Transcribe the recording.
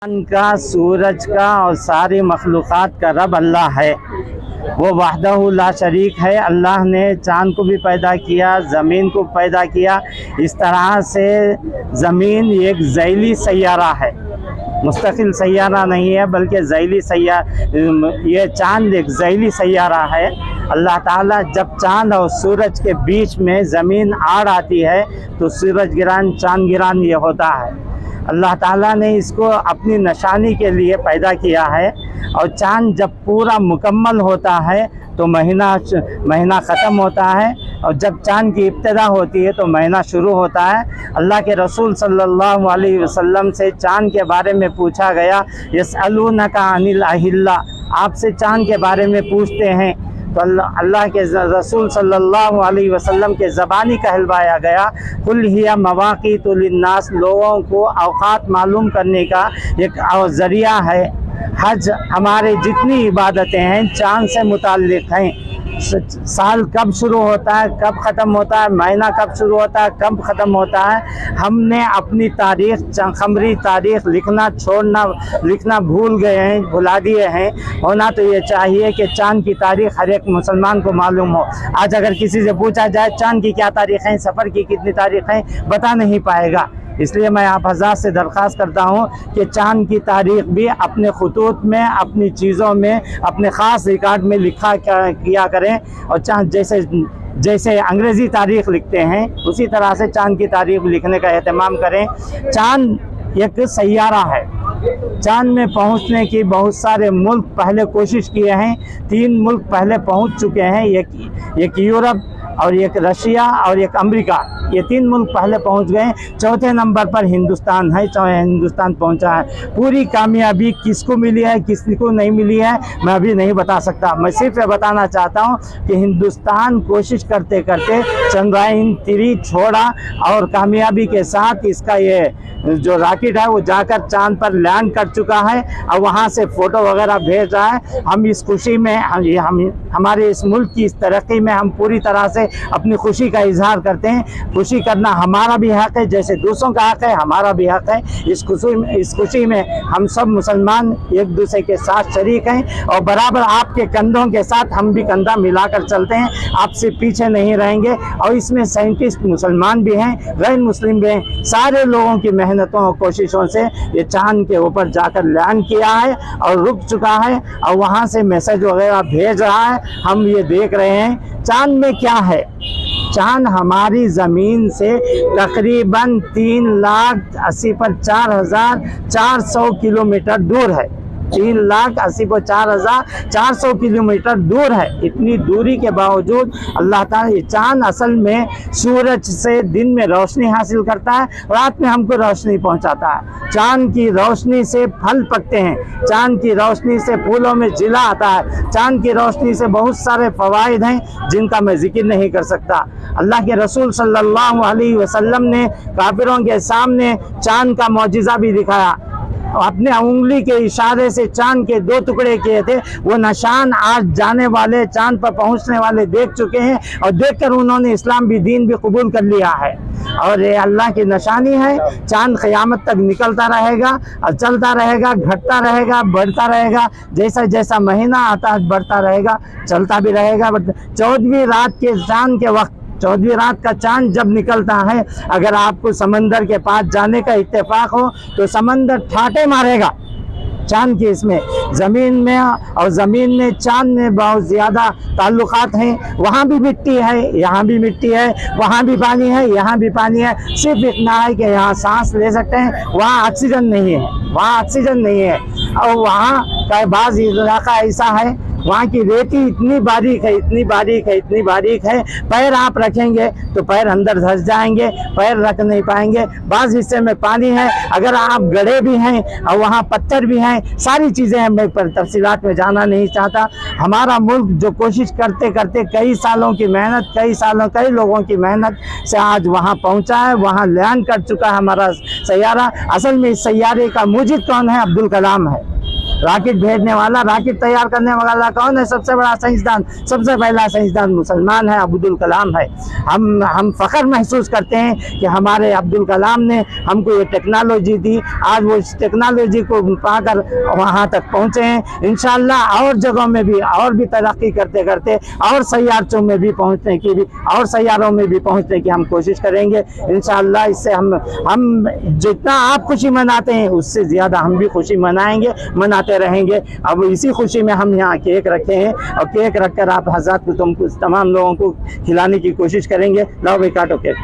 चाँद का, सूरज का और सारी मखलूक़ात का रब अल्लाह है। वो वहदहू ला शरीक है। अल्लाह ने चाँद को भी पैदा किया, ज़मीन को पैदा किया। इस तरह से ज़मीन एक ज़ैली सैयारा है, मुस्तकिल सैयारा नहीं है, बल्कि ज़ैली ये चाँद एक ज़ैली सैयारा है। अल्लाह ताला जब चाँद और सूरज के बीच में ज़मीन आड़ आती है तो सूरज गिरान, चाँद गिरान ये होता है। अल्लाह ताला ने इसको अपनी निशानी के लिए पैदा किया है। और चाँद जब पूरा मुकम्मल होता है तो महीना ख़त्म होता है, और जब चाँद की इब्तिदा होती है तो महीना शुरू होता है। अल्लाह के रसूल सल्लल्लाहु अलैहि वसल्लम से चाँद के बारे में पूछा गया, यसअलूनका अनिल अहिल्ला, आपसे चाँद के बारे में पूछते हैं। तो अल्लाह के रसूल सल्लल्लाहु अलैहि वसल्लम के ज़बानी कहलवाया गया, कुल हिया मवाक़ीतु लिन्नास, लोगों को औक़ात मालूम करने का एक ज़रिया है। हज, हमारे जितनी इबादतें हैं चाँद से मुताल्लिक़ हैं। साल कब शुरू होता है, कब ख़त्म होता है, महीना कब शुरू होता है, कब ख़त्म होता है, हमने अपनी तारीख़, क़मरी तारीख़ लिखना भूल गए हैं, भुला दिए हैं। होना तो ये चाहिए कि चाँद की तारीख़ हर एक मुसलमान को मालूम हो। आज अगर किसी से पूछा जाए चाँद की क्या तारीख़ है, सफ़र की कितनी तारीख़ है, बता नहीं पाएगा। इसलिए मैं आप हज़रात से दरख्वास्त करता हूँ कि चाँद की तारीख़ भी अपने ख़ुतूत में, अपनी चीज़ों में, अपने ख़ास रिकॉर्ड में लिखा किया करें। और चाँद जैसे अंग्रेज़ी तारीख़ लिखते हैं उसी तरह से चाँद की तारीख़ लिखने का एहतमाम करें। चाँद एक सैयारा है। चाँद में पहुंचने की बहुत सारे मुल्क पहले कोशिश किए हैं। 3 मुल्क पहले पहुंच चुके हैं, एक यूरोप और एक रशिया और एक अमेरिका। ये 3 मुल्क पहले पहुंच गए। चौथे नंबर पर हिंदुस्तान है, हिंदुस्तान पहुंचा है। पूरी कामयाबी किसको मिली है, किसको नहीं मिली है, मैं अभी नहीं बता सकता। मैं सिर्फ ये बताना चाहता हूं कि हिंदुस्तान कोशिश करते करते चंद्रयान-3 छोड़ा और कामयाबी के साथ इसका ये जो रॉकेट है वो जाकर चाँद पर लैंड कर चुका है और वहाँ से फ़ोटो वगैरह भेज रहा है। हम इस खुशी में, हम हमारे इस मुल्क की इस तरक्की में हम पूरी तरह से अपनी खुशी का इजहार करते हैं। खुशी करना हमारा भी हक़ है, जैसे दूसरों का हक़ है हमारा भी हक़ है। इस खुशी में हम सब मुसलमान एक दूसरे के साथ शरीक हैं और बराबर आपके कंधों के साथ हम भी कंधा मिलाकर चलते हैं, आपसे पीछे नहीं रहेंगे। और इसमें साइंटिस्ट मुसलमान भी हैं, गैर मुस्लिम भी हैं। सारे लोगों की मेहनतों और कोशिशों से ये चाँद के ऊपर जाकर लैंड किया है और रुक चुका है और वहाँ से मैसेज वगैरह भेज रहा है। हम ये देख रहे हैं चाँद में क्या है। चाँद हमारी ज़मीन से तकरीबन 3,80,000 पर 4,400 किलोमीटर दूर है। 3,80,400 किलोमीटर दूर है। इतनी दूरी के बावजूद अल्लाह ताला, ये चाँद असल में सूरज से दिन में रोशनी हासिल करता है, रात में हमको रोशनी पहुंचाता है। चाँद की रोशनी से फल पकते हैं, चाँद की रोशनी से फूलों में जिला आता है, चाँद की रोशनी से बहुत सारे फ़वाइद हैं जिनका मैं जिक्र नहीं कर सकता। अल्लाह के रसूल सल्लल्लाहु अलैहि वसल्लम ने काफिरों के सामने चाँद का मौजिज़ा भी दिखाया। अपने उंगली के इशारे से चाँद के 2 टुकड़े किए थे। वो निशान आज जाने वाले, चाँद पर पहुंचने वाले देख चुके हैं और देखकर उन्होंने इस्लाम भी, दीन भी कबूल कर लिया है। और ये अल्लाह की निशानी है। चाँद क़यामत तक निकलता रहेगा और चलता रहेगा, घटता रहेगा, बढ़ता रहेगा। जैसा जैसा महीना आता है बढ़ता रहेगा, चलता भी रहेगा। 14वीं रात के चाँद के वक्त, 14वीं रात का चाँद जब निकलता है, अगर आपको समंदर के पास जाने का इत्तेफाक हो तो समंदर ठाटे मारेगा चाँद की इसमें। ज़मीन में और ज़मीन में चाँद में बहुत ज़्यादा ताल्लुक़ात हैं। वहाँ भी मिट्टी है, यहाँ भी मिट्टी है, वहाँ भी पानी है, यहाँ भी पानी है। सिर्फ इतना है कि यहाँ सांस ले सकते हैं, वहाँ ऑक्सीजन नहीं है, वहाँ ऑक्सीजन नहीं है। और वहाँ का बाज़ इलाका ऐसा है, वहाँ की रेती इतनी बारीक है, इतनी बारीक है, इतनी बारीक है, पैर आप रखेंगे तो पैर अंदर धंस जाएंगे, पैर रख नहीं पाएंगे। बाज़ हिस्से में पानी है, अगर आप गड्ढे भी हैं और वहाँ पत्थर भी हैं, सारी चीज़ें हैं। मैं पर तफसीलात में जाना नहीं चाहता। हमारा मुल्क जो कोशिश करते करते कई सालों की मेहनत, कई लोगों की मेहनत से आज वहाँ पहुँचा है, वहाँ लैंड कर चुका है हमारा सैयारा। असल में इस सैयारे का मुजिद कौन है? अब्दुल कलाम है। रॉकेट भेजने वाला, रॉकेट तैयार करने वाला कौन है? सबसे बड़ा साइंसदान, सबसे पहला साइंसदान मुसलमान है, अब्दुल कलाम है। हम फख्र महसूस करते हैं कि हमारे अब्दुल कलाम ने हमको ये टेक्नोलॉजी दी। आज वो इस टेक्नोलॉजी को पाकर वहाँ तक पहुँचे हैं। इंशाअल्लाह और जगहों में भी और भी तरक्की करते करते और सैयारों में भी पहुँचने की भी और सैयारों में भी पहुँचने की हम कोशिश करेंगे इंशाअल्लाह। इससे हम जितना आप खुशी मनाते हैं उससे ज़्यादा हम भी खुशी मनाएंगे, मनाते रहेंगे। अब इसी खुशी में हम यहाँ केक रखे हैं और केक रखकर आप हज़रात को तमाम लोगों को खिलाने की कोशिश करेंगे। लाओ भाई काटो केक।